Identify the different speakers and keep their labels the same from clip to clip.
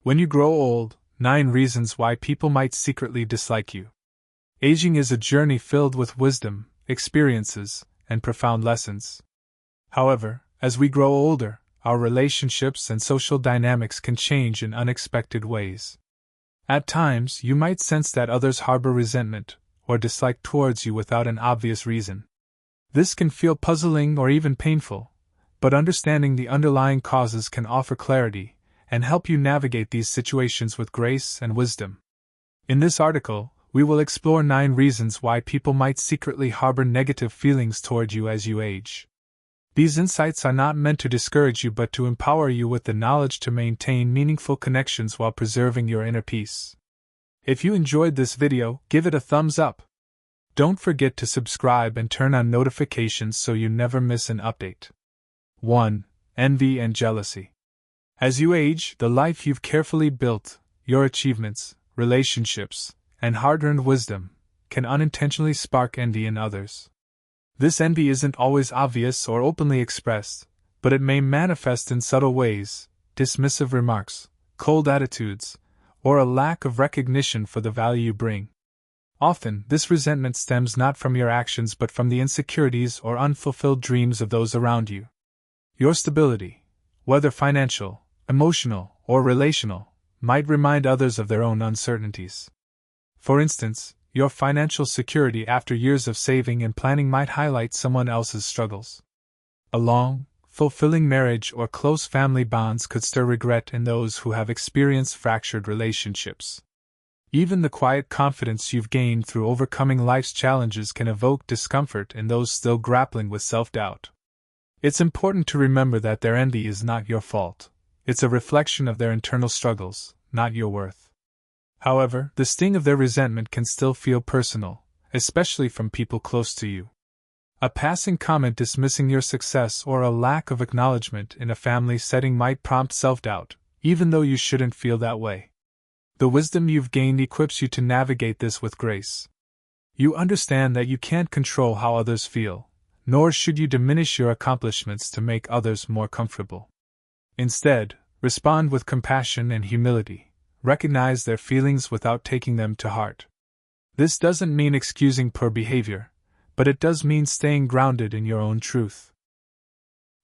Speaker 1: When you grow old, 9 reasons why people might secretly dislike you. Aging is a journey filled with wisdom, experiences, and profound lessons. However, as we grow older, our relationships and social dynamics can change in unexpected ways. At times, you might sense that others harbor resentment or dislike towards you without an obvious reason. This can feel puzzling or even painful, but understanding the underlying causes can offer clarity and help you navigate these situations with grace and wisdom. In this article, we will explore 9 reasons why people might secretly harbor negative feelings toward you as you age. These insights are not meant to discourage you but to empower you with the knowledge to maintain meaningful connections while preserving your inner peace. If you enjoyed this video, give it a thumbs up. Don't forget to subscribe and turn on notifications so you never miss an update. 1. Envy and jealousy. As you age, the life you've carefully built, your achievements, relationships, and hard-earned wisdom, can unintentionally spark envy in others. This envy isn't always obvious or openly expressed, but it may manifest in subtle ways: dismissive remarks, cold attitudes, or a lack of recognition for the value you bring. Often, this resentment stems not from your actions but from the insecurities or unfulfilled dreams of those around you. Your stability, whether financial, emotional, or relational, might remind others of their own uncertainties. For instance, your financial security after years of saving and planning might highlight someone else's struggles. A long, fulfilling marriage or close family bonds could stir regret in those who have experienced fractured relationships. Even the quiet confidence you've gained through overcoming life's challenges can evoke discomfort in those still grappling with self-doubt. It's important to remember that their envy is not your fault. It's a reflection of their internal struggles, not your worth. However, the sting of their resentment can still feel personal, especially from people close to you. A passing comment dismissing your success or a lack of acknowledgement in a family setting might prompt self-doubt, even though you shouldn't feel that way. The wisdom you've gained equips you to navigate this with grace. You understand that you can't control how others feel, nor should you diminish your accomplishments to make others more comfortable. Instead, respond with compassion and humility. Recognize their feelings without taking them to heart. This doesn't mean excusing poor behavior, but it does mean staying grounded in your own truth.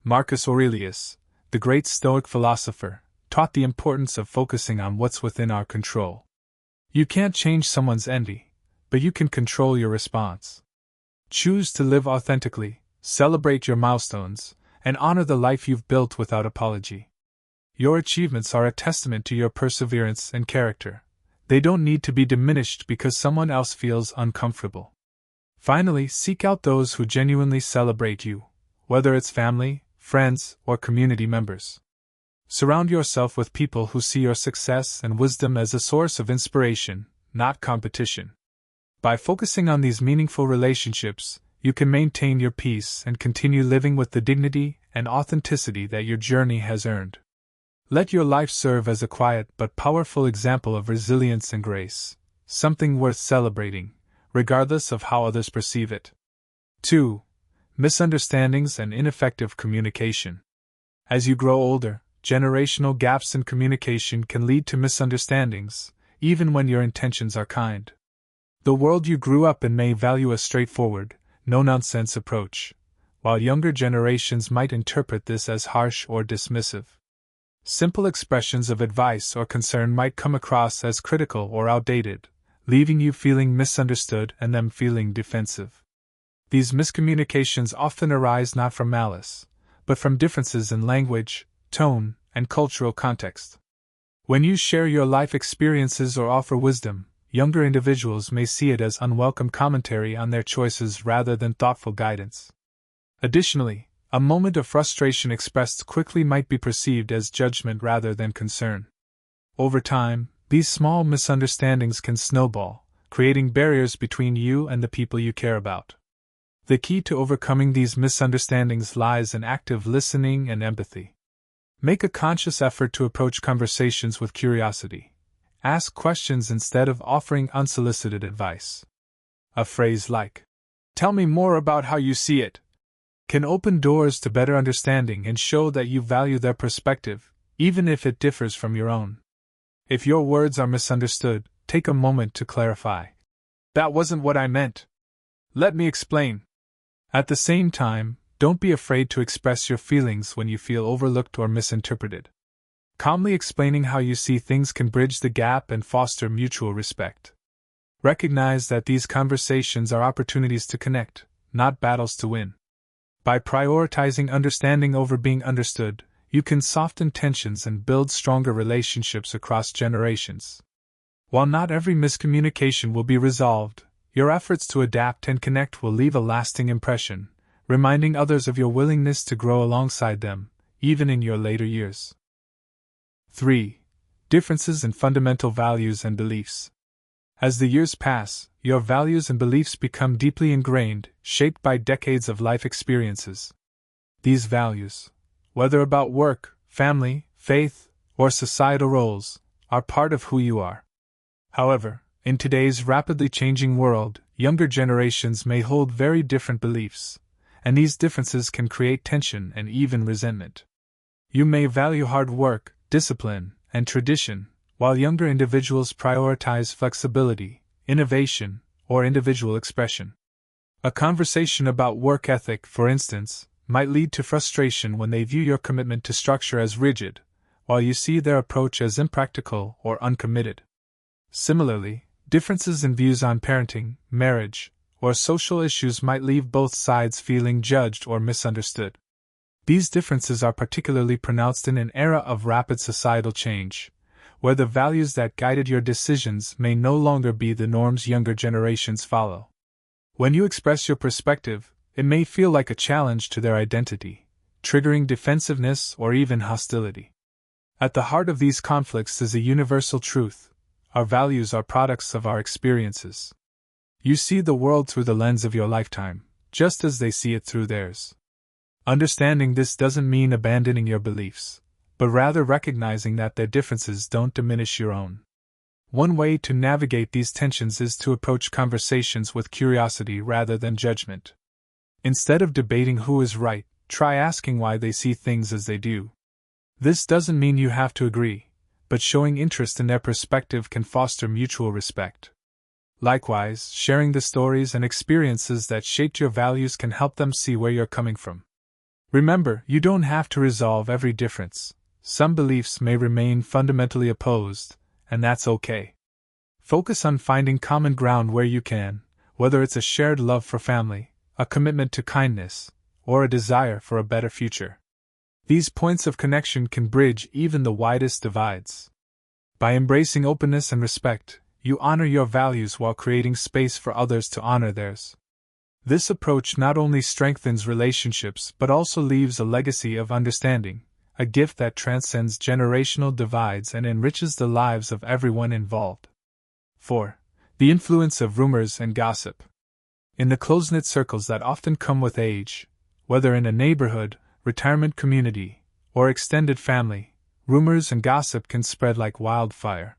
Speaker 1: Marcus Aurelius, the great Stoic philosopher, taught the importance of focusing on what's within our control. You can't change someone's envy, but you can control your response. Choose to live authentically, celebrate your milestones, and honor the life you've built without apology. Your achievements are a testament to your perseverance and character. They don't need to be diminished because someone else feels uncomfortable. Finally, seek out those who genuinely celebrate you, whether it's family, friends, or community members. Surround yourself with people who see your success and wisdom as a source of inspiration, not competition. By focusing on these meaningful relationships, you can maintain your peace and continue living with the dignity and authenticity that your journey has earned. Let your life serve as a quiet but powerful example of resilience and grace, something worth celebrating, regardless of how others perceive it. 2. Misunderstandings and ineffective communication. As you grow older, generational gaps in communication can lead to misunderstandings, even when your intentions are kind. The world you grew up in may value a straightforward, no-nonsense approach, while younger generations might interpret this as harsh or dismissive. Simple expressions of advice or concern might come across as critical or outdated, leaving you feeling misunderstood and them feeling defensive. These miscommunications often arise not from malice, but from differences in language, tone, and cultural context. When you share your life experiences or offer wisdom, younger individuals may see it as unwelcome commentary on their choices rather than thoughtful guidance. Additionally, a moment of frustration expressed quickly might be perceived as judgment rather than concern. Over time, these small misunderstandings can snowball, creating barriers between you and the people you care about. The key to overcoming these misunderstandings lies in active listening and empathy. Make a conscious effort to approach conversations with curiosity. Ask questions instead of offering unsolicited advice. A phrase like, "Tell me more about how you see it," can open doors to better understanding and show that you value their perspective, even if it differs from your own. If your words are misunderstood, take a moment to clarify. That wasn't what I meant. Let me explain. At the same time, don't be afraid to express your feelings when you feel overlooked or misinterpreted. Calmly explaining how you see things can bridge the gap and foster mutual respect. Recognize that these conversations are opportunities to connect, not battles to win. By prioritizing understanding over being understood, you can soften tensions and build stronger relationships across generations. While not every miscommunication will be resolved, your efforts to adapt and connect will leave a lasting impression, reminding others of your willingness to grow alongside them, even in your later years. 3. Differences in fundamental values and beliefs. As the years pass, your values and beliefs become deeply ingrained, shaped by decades of life experiences. These values, whether about work, family, faith, or societal roles, are part of who you are. However, in today's rapidly changing world, younger generations may hold very different beliefs, and these differences can create tension and even resentment. You may value hard work, discipline, and tradition, while younger individuals prioritize flexibility, innovation, or individual expression. A conversation about work ethic, for instance, might lead to frustration when they view your commitment to structure as rigid, while you see their approach as impractical or uncommitted. Similarly, differences in views on parenting, marriage, or social issues might leave both sides feeling judged or misunderstood. These differences are particularly pronounced in an era of rapid societal change, where the values that guided your decisions may no longer be the norms younger generations follow. When you express your perspective, it may feel like a challenge to their identity, triggering defensiveness or even hostility. At the heart of these conflicts is a universal truth: our values are products of our experiences. You see the world through the lens of your lifetime, just as they see it through theirs. Understanding this doesn't mean abandoning your beliefs, but rather recognizing that their differences don't diminish your own. One way to navigate these tensions is to approach conversations with curiosity rather than judgment. Instead of debating who is right, try asking why they see things as they do. This doesn't mean you have to agree, but showing interest in their perspective can foster mutual respect. Likewise, sharing the stories and experiences that shaped your values can help them see where you're coming from. Remember, you don't have to resolve every difference. Some beliefs may remain fundamentally opposed, and that's okay. Focus on finding common ground where you can, whether it's a shared love for family, a commitment to kindness, or a desire for a better future. These points of connection can bridge even the widest divides. By embracing openness and respect, you honor your values while creating space for others to honor theirs. This approach not only strengthens relationships but also leaves a legacy of understanding, a gift that transcends generational divides and enriches the lives of everyone involved. 4. The influence of rumors and gossip. In the close-knit circles that often come with age, whether in a neighborhood, retirement community, or extended family, rumors and gossip can spread like wildfire.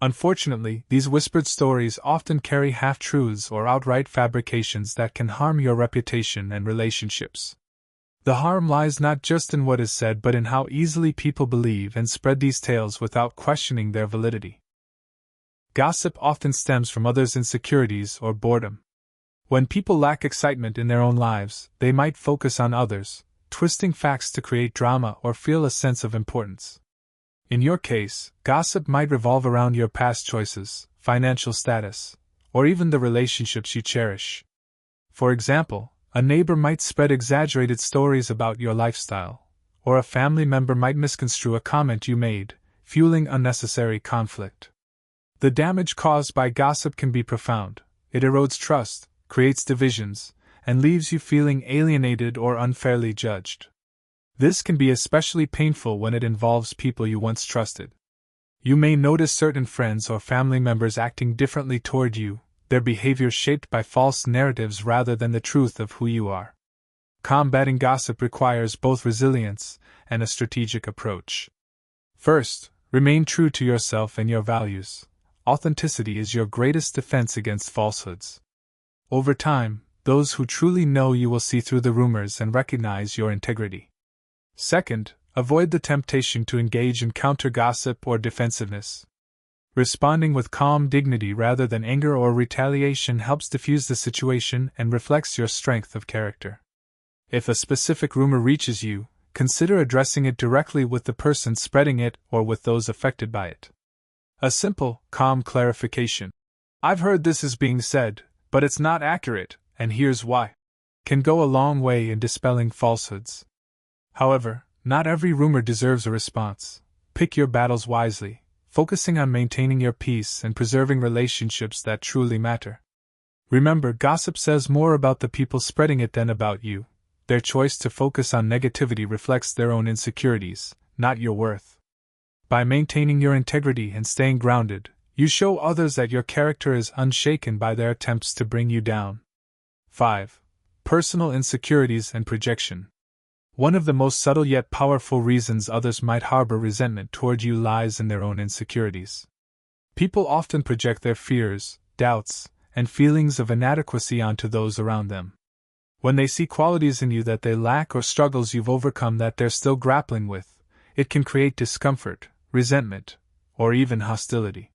Speaker 1: Unfortunately, these whispered stories often carry half-truths or outright fabrications that can harm your reputation and relationships. The harm lies not just in what is said but in how easily people believe and spread these tales without questioning their validity. Gossip often stems from others' insecurities or boredom. When people lack excitement in their own lives, they might focus on others, twisting facts to create drama or feel a sense of importance. In your case, gossip might revolve around your past choices, financial status, or even the relationships you cherish. For example, a neighbor might spread exaggerated stories about your lifestyle, or a family member might misconstrue a comment you made, fueling unnecessary conflict. The damage caused by gossip can be profound. It erodes trust, creates divisions, and leaves you feeling alienated or unfairly judged. This can be especially painful when it involves people you once trusted. You may notice certain friends or family members acting differently toward you, their behavior shaped by false narratives rather than the truth of who you are. Combating gossip requires both resilience and a strategic approach. First, remain true to yourself and your values. Authenticity is your greatest defense against falsehoods. Over time, those who truly know you will see through the rumors and recognize your integrity. Second, avoid the temptation to engage in counter-gossip or defensiveness. Responding with calm dignity rather than anger or retaliation helps diffuse the situation and reflects your strength of character. If a specific rumor reaches you, consider addressing it directly with the person spreading it or with those affected by it. A simple, calm clarification. "I've heard this is being said, but it's not accurate, and here's why," can go a long way in dispelling falsehoods. However, not every rumor deserves a response. Pick your battles wisely, focusing on maintaining your peace and preserving relationships that truly matter. Remember, gossip says more about the people spreading it than about you. Their choice to focus on negativity reflects their own insecurities, not your worth. By maintaining your integrity and staying grounded, you show others that your character is unshaken by their attempts to bring you down. 5. Personal insecurities and projection. One of the most subtle yet powerful reasons others might harbor resentment toward you lies in their own insecurities. People often project their fears, doubts, and feelings of inadequacy onto those around them. When they see qualities in you that they lack or struggles you've overcome that they're still grappling with, it can create discomfort, resentment, or even hostility.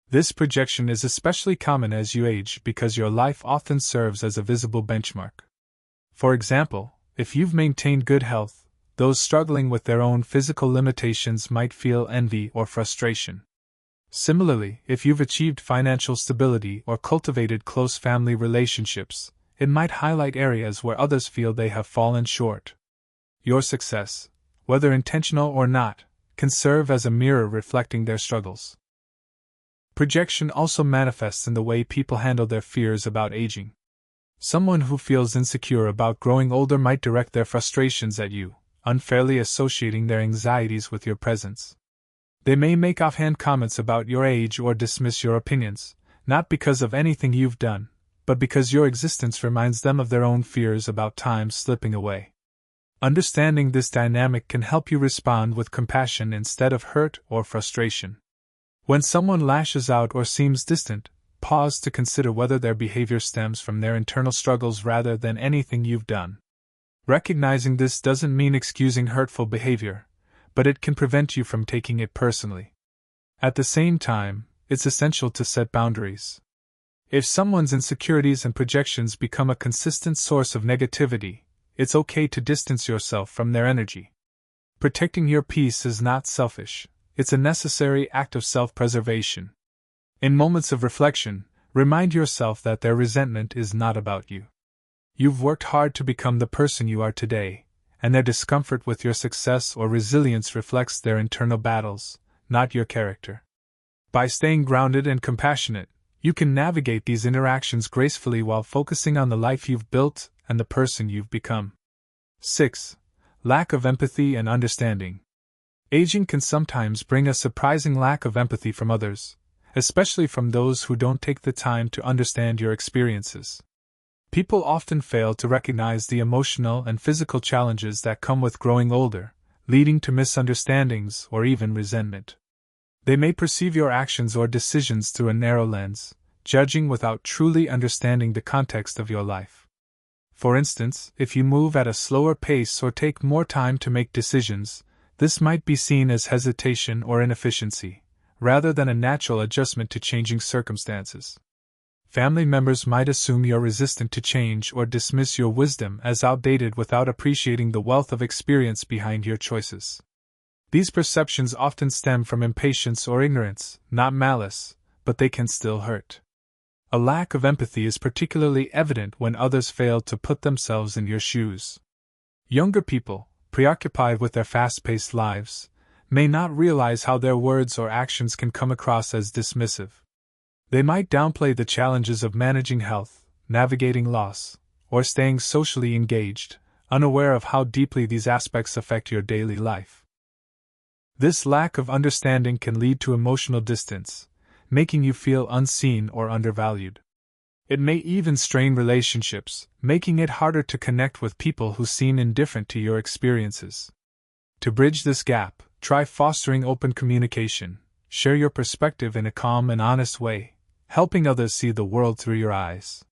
Speaker 1: This projection is especially common as you age because your life often serves as a visible benchmark. For example, if you've maintained good health, those struggling with their own physical limitations might feel envy or frustration. Similarly, if you've achieved financial stability or cultivated close family relationships, it might highlight areas where others feel they have fallen short. Your success, whether intentional or not, can serve as a mirror reflecting their struggles. Projection also manifests in the way people handle their fears about aging. Someone who feels insecure about growing older might direct their frustrations at you, unfairly associating their anxieties with your presence. They may make offhand comments about your age or dismiss your opinions, not because of anything you've done, but because your existence reminds them of their own fears about time slipping away. Understanding this dynamic can help you respond with compassion instead of hurt or frustration. When someone lashes out or seems distant, pause to consider whether their behavior stems from their internal struggles rather than anything you've done. Recognizing this doesn't mean excusing hurtful behavior, but it can prevent you from taking it personally. At the same time, it's essential to set boundaries. If someone's insecurities and projections become a consistent source of negativity, it's okay to distance yourself from their energy. Protecting your peace is not selfish, it's a necessary act of self-preservation. In moments of reflection, remind yourself that their resentment is not about you. You've worked hard to become the person you are today, and their discomfort with your success or resilience reflects their internal battles, not your character. By staying grounded and compassionate, you can navigate these interactions gracefully while focusing on the life you've built and the person you've become. 6. Lack of empathy and understanding. Aging can sometimes bring a surprising lack of empathy from others, especially from those who don't take the time to understand your experiences. People often fail to recognize the emotional and physical challenges that come with growing older, leading to misunderstandings or even resentment. They may perceive your actions or decisions through a narrow lens, judging without truly understanding the context of your life. For instance, if you move at a slower pace or take more time to make decisions, this might be seen as hesitation or inefficiency, rather than a natural adjustment to changing circumstances. Family members might assume you're resistant to change or dismiss your wisdom as outdated without appreciating the wealth of experience behind your choices. These perceptions often stem from impatience or ignorance, not malice, but they can still hurt. A lack of empathy is particularly evident when others fail to put themselves in your shoes. Younger people, preoccupied with their fast-paced lives, may not realize how their words or actions can come across as dismissive. They might downplay the challenges of managing health, navigating loss, or staying socially engaged, unaware of how deeply these aspects affect your daily life. This lack of understanding can lead to emotional distance, making you feel unseen or undervalued. It may even strain relationships, making it harder to connect with people who seem indifferent to your experiences. To bridge this gap, try fostering open communication. Share your perspective in a calm and honest way, helping others see the world through your eyes.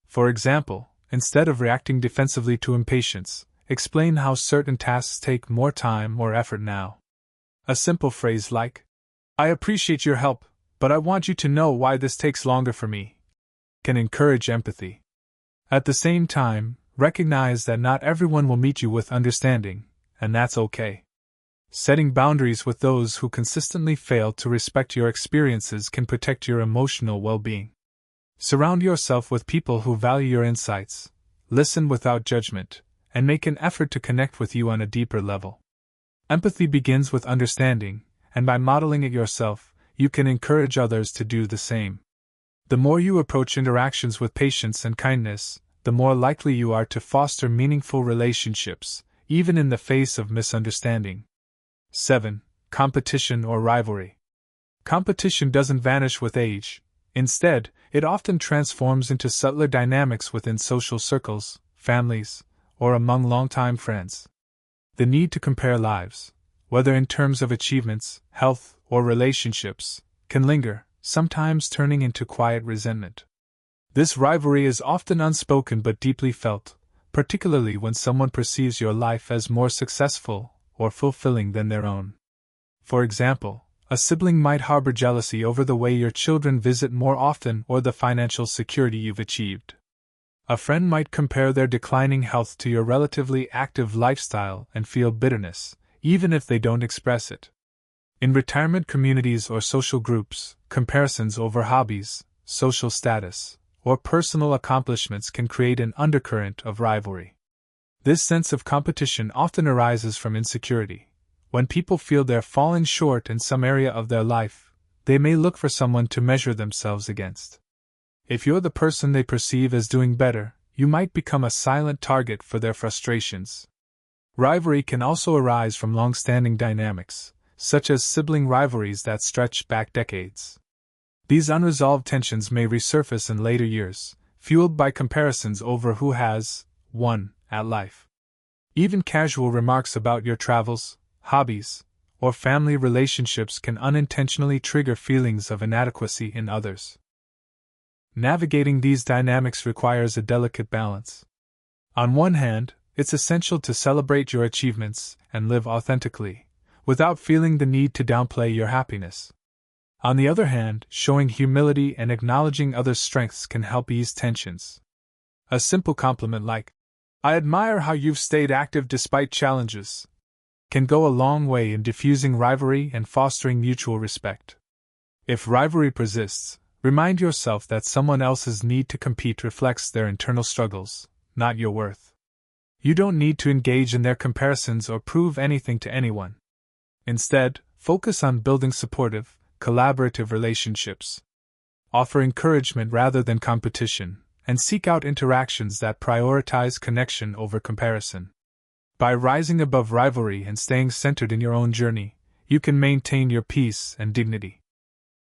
Speaker 1: For example, instead of reacting defensively to impatience, explain how certain tasks take more time or effort now. A simple phrase like, "I appreciate your help, but I want you to know why this takes longer for me, can encourage empathy. At the same time, recognize that not everyone will meet you with understanding, and that's okay. Setting boundaries with those who consistently fail to respect your experiences can protect your emotional well-being. Surround yourself with people who value your insights, listen without judgment, and make an effort to connect with you on a deeper level. Empathy begins with understanding, and by modeling it yourself, you can encourage others to do the same. The more you approach interactions with patience and kindness, the more likely you are to foster meaningful relationships, even in the face of misunderstanding. 7. Competition or rivalry. Competition doesn't vanish with age. Instead, it often transforms into subtler dynamics within social circles, families, or among longtime friends. The need to compare lives, whether in terms of achievements, health, or relationships, can linger, sometimes turning into quiet resentment. This rivalry is often unspoken but deeply felt, particularly when someone perceives your life as more successful or fulfilling than their own. For example, a sibling might harbor jealousy over the way your children visit more often or the financial security you've achieved. A friend might compare their declining health to your relatively active lifestyle and feel bitterness, even if they don't express it. In retirement communities or social groups, comparisons over hobbies, social status, or personal accomplishments can create an undercurrent of rivalry. This sense of competition often arises from insecurity. When people feel they're falling short in some area of their life, they may look for someone to measure themselves against. If you're the person they perceive as doing better, you might become a silent target for their frustrations. Rivalry can also arise from long-standing dynamics, such as sibling rivalries that stretch back decades. These unresolved tensions may resurface in later years, fueled by comparisons over who has won at life. Even casual remarks about your travels, hobbies, or family relationships can unintentionally trigger feelings of inadequacy in others. Navigating these dynamics requires a delicate balance. On one hand, it's essential to celebrate your achievements and live authentically, without feeling the need to downplay your happiness. On the other hand, showing humility and acknowledging others' strengths can help ease tensions. A simple compliment like, "I admire how you've stayed active despite challenges," can go a long way in diffusing rivalry and fostering mutual respect. If rivalry persists, remind yourself that someone else's need to compete reflects their internal struggles, not your worth. You don't need to engage in their comparisons or prove anything to anyone. Instead, focus on building supportive, collaborative relationships. Offer encouragement rather than competition, and seek out interactions that prioritize connection over comparison. By rising above rivalry and staying centered in your own journey, you can maintain your peace and dignity.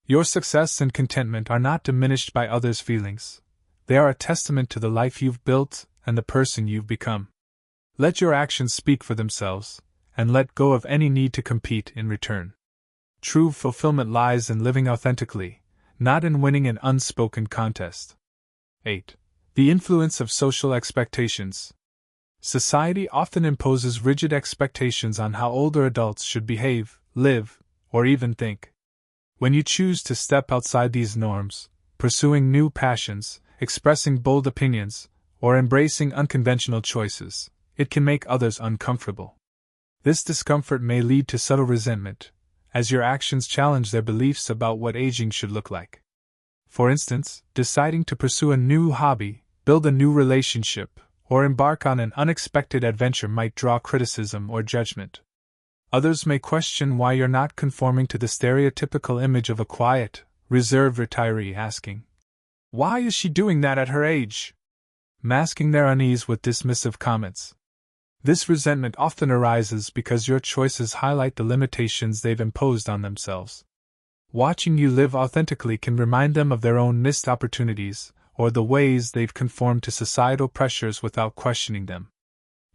Speaker 1: Your success and contentment are not diminished by others' feelings. They are a testament to the life you've built and the person you've become. Let your actions speak for themselves, and let go of any need to compete in return. True fulfillment lies in living authentically, not in winning an unspoken contest. 8. The influence of social expectations. Society often imposes rigid expectations on how older adults should behave, live, or even think. When you choose to step outside these norms, pursuing new passions, expressing bold opinions, or embracing unconventional choices, it can make others uncomfortable. This discomfort may lead to subtle resentment, as your actions challenge their beliefs about what aging should look like. For instance, deciding to pursue a new hobby, build a new relationship, or embark on an unexpected adventure might draw criticism or judgment. Others may question why you're not conforming to the stereotypical image of a quiet, reserved retiree, asking, "Why is she doing that at her age?" masking their unease with dismissive comments. This resentment often arises because your choices highlight the limitations they've imposed on themselves. Watching you live authentically can remind them of their own missed opportunities, or the ways they've conformed to societal pressures without questioning them.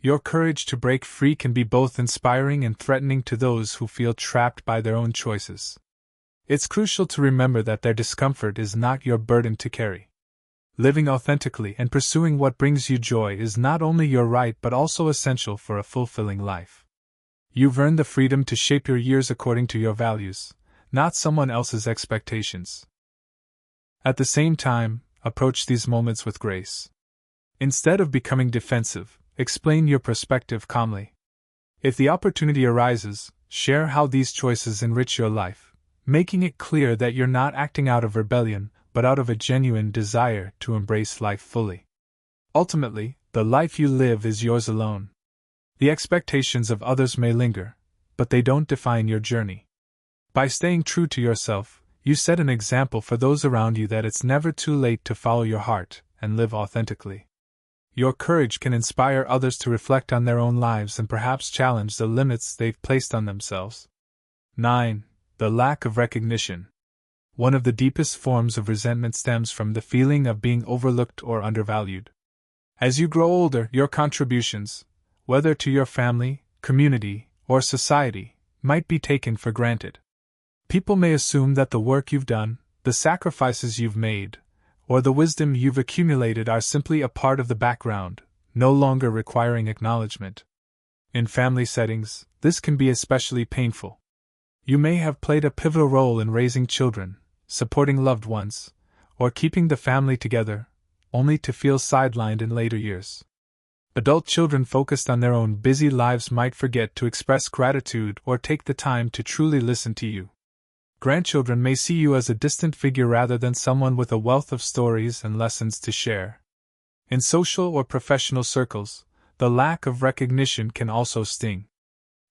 Speaker 1: Your courage to break free can be both inspiring and threatening to those who feel trapped by their own choices. It's crucial to remember that their discomfort is not your burden to carry. Living authentically and pursuing what brings you joy is not only your right but also essential for a fulfilling life. You've earned the freedom to shape your years according to your values, not someone else's expectations. At the same time, approach these moments with grace. Instead of becoming defensive, explain your perspective calmly. If the opportunity arises, share how these choices enrich your life, making it clear that you're not acting out of rebellion, but out of a genuine desire to embrace life fully. Ultimately, the life you live is yours alone. The expectations of others may linger, but they don't define your journey. By staying true to yourself, you set an example for those around you that it's never too late to follow your heart and live authentically. Your courage can inspire others to reflect on their own lives and perhaps challenge the limits they've placed on themselves. 9. The lack of recognition. One of the deepest forms of resentment stems from the feeling of being overlooked or undervalued. As you grow older, your contributions, whether to your family, community, or society, might be taken for granted. People may assume that the work you've done, the sacrifices you've made, or the wisdom you've accumulated are simply a part of the background, no longer requiring acknowledgement. In family settings, this can be especially painful. You may have played a pivotal role in raising children, supporting loved ones, or keeping the family together, only to feel sidelined in later years. Adult children focused on their own busy lives might forget to express gratitude or take the time to truly listen to you. Grandchildren may see you as a distant figure rather than someone with a wealth of stories and lessons to share. In social or professional circles, the lack of recognition can also sting.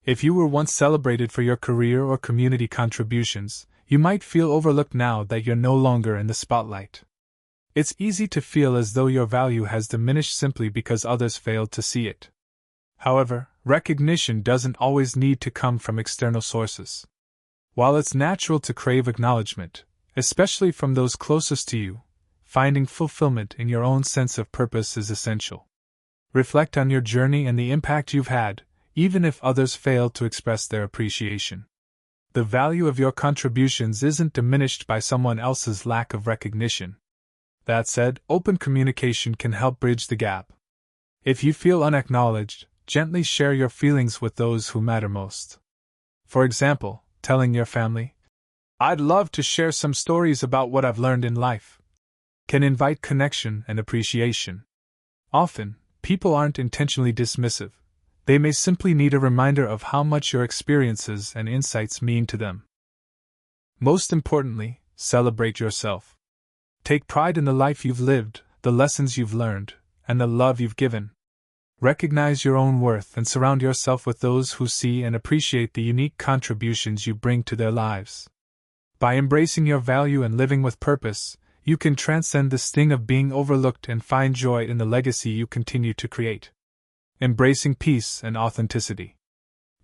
Speaker 1: If you were once celebrated for your career or community contributions, you might feel overlooked now that you're no longer in the spotlight. It's easy to feel as though your value has diminished simply because others failed to see it. However, recognition doesn't always need to come from external sources. While it's natural to crave acknowledgement, especially from those closest to you, finding fulfillment in your own sense of purpose is essential. Reflect on your journey and the impact you've had, even if others fail to express their appreciation. The value of your contributions isn't diminished by someone else's lack of recognition. That said, open communication can help bridge the gap. If you feel unacknowledged, gently share your feelings with those who matter most. For example, telling your family, "I'd love to share some stories about what I've learned in life," can invite connection and appreciation. Often, people aren't intentionally dismissive. They may simply need a reminder of how much your experiences and insights mean to them. Most importantly, celebrate yourself. Take pride in the life you've lived, the lessons you've learned, and the love you've given. Recognize your own worth and surround yourself with those who see and appreciate the unique contributions you bring to their lives. By embracing your value and living with purpose, you can transcend the sting of being overlooked and find joy in the legacy you continue to create. Embracing peace and authenticity.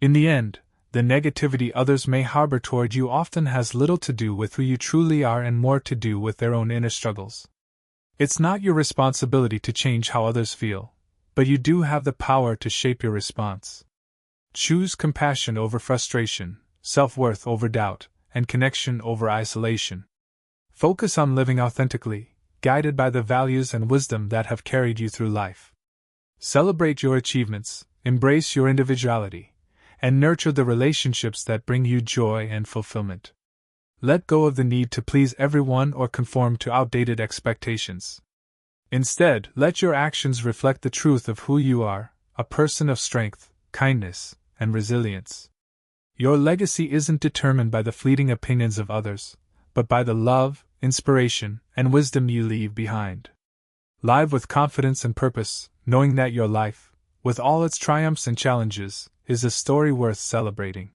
Speaker 1: In the end, the negativity others may harbor toward you often has little to do with who you truly are and more to do with their own inner struggles. It's not your responsibility to change how others feel, but you do have the power to shape your response. Choose compassion over frustration, self-worth over doubt, and connection over isolation. Focus on living authentically, guided by the values and wisdom that have carried you through life. Celebrate your achievements, embrace your individuality, and nurture the relationships that bring you joy and fulfillment. Let go of the need to please everyone or conform to outdated expectations. Instead, let your actions reflect the truth of who you are, a person of strength, kindness, and resilience. Your legacy isn't determined by the fleeting opinions of others, but by the love, inspiration, and wisdom you leave behind. Live with confidence and purpose, knowing that your life, with all its triumphs and challenges, is a story worth celebrating.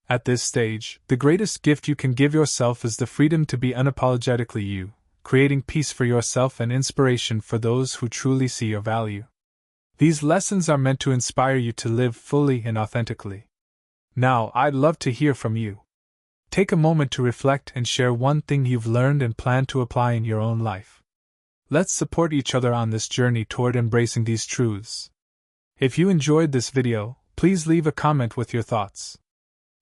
Speaker 1: At this stage, the greatest gift you can give yourself is the freedom to be unapologetically you, creating peace for yourself and inspiration for those who truly see your value. These lessons are meant to inspire you to live fully and authentically. Now, I'd love to hear from you. Take a moment to reflect and share one thing you've learned and plan to apply in your own life. Let's support each other on this journey toward embracing these truths. If you enjoyed this video, please leave a comment with your thoughts.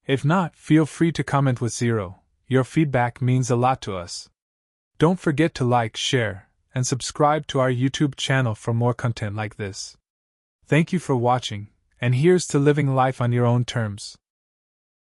Speaker 1: If not, feel free to comment with 0. Your feedback means a lot to us. Don't forget to like, share, and subscribe to our YouTube channel for more content like this. Thank you for watching, and here's to living life on your own terms.